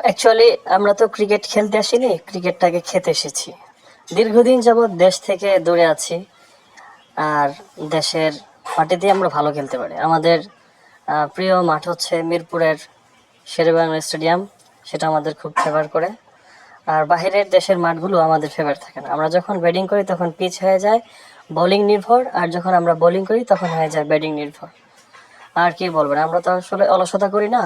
Actually আমরা তো cricket খেলতে আসিনি, ক্রিকেটটাকে খেতে এসেছি। দীর্ঘদিন যাবৎ দেশ থেকে দূরে আছি, আর দেশের মাটিতে আমরা ভালো খেলতে পারি। আমাদের প্রিয় মাঠ হচ্ছে মিরপুরের শেরেবাংলা স্টেডিয়াম, সেটা আমাদের খুব ফেভার করে। আর বাহিরের দেশের মাঠগুলো আমাদের ফেভার থাকে না। আমরা যখন ব্যাটিং করি তখন পিচ হয়ে যায় বোলিং নির্ভর, আর যখন আমরা বোলিং করি তখন হয়ে যায় ব্যাটিং নির্ভর। আর কি বলবেন, আমরা তো আসলে অলসতা করি না,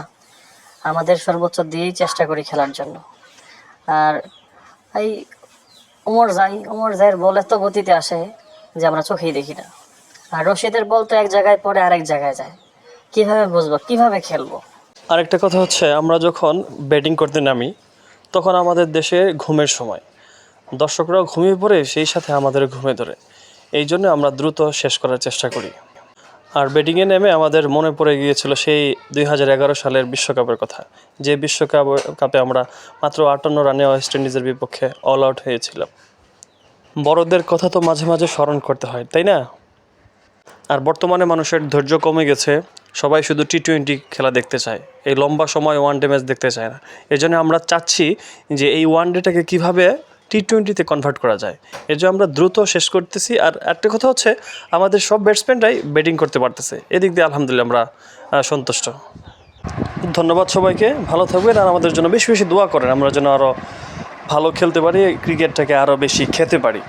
আমাদের সর্বোচ্চ দিয়েই চেষ্টা করি খেলার জন্য। আর এই ওমর জাইয়ের বল এত গতিতে আসে যে আমরা চোখেই দেখি না। আর রশিদের বল তো এক জায়গায় পড়ে আরেক জায়গায় যায়, কিভাবে বুঝবো, কিভাবে খেলবো? আরেকটা কথা হচ্ছে, আমরা যখন ব্যাটিং করতে নামি তখন আমাদের দেশে ঘুমের সময়, দর্শকরাও ঘুমিয়ে পড়ে, সেই সাথে আমাদের ঘুমে ধরে। এই জন্য আমরা দ্রুত শেষ করার চেষ্টা করি। আর ব্যাটিংয়ে নেমে আমাদের মনে পড়ে গিয়েছিল সেই 2011 সালের বিশ্বকাপের কথা, যে বিশ্বকাপে আমরা মাত্র 58 রানে ওয়েস্ট ইন্ডিজের বিপক্ষে অল আউট হয়েছিলাম। বড়দের কথা তো মাঝে মাঝে স্মরণ করতে হয়, তাই না? আর বর্তমানে মানুষের ধৈর্য কমে গেছে, সবাই শুধু টি-20 খেলা দেখতে চায়, এই লম্বা সময় ওয়ান ডে ম্যাচ দেখতে চায় না। এই জন্য আমরা চাচ্ছি যে এই ওয়ান ডেটাকে কীভাবে টি-20-তে কনভার্ট করা যায়। এর জন্য আমরা দ্রুত শেষ করতেছি। আর একটা কথা হচ্ছে, আমাদের সব ব্যাটসম্যানরাই ব্যাটিং করতে পারতেছে, এদিক দিয়ে আলহামদুলিল্লাহ আমরা সন্তুষ্ট। ধন্যবাদ সবাইকে, ভালো থাকবেন আর আমাদের জন্য বেশি বেশি দোয়া করেন, আমরা যেন আরও ভালো খেলতে পারি, ক্রিকেটটাকে আরও বেশি খেতে পারি।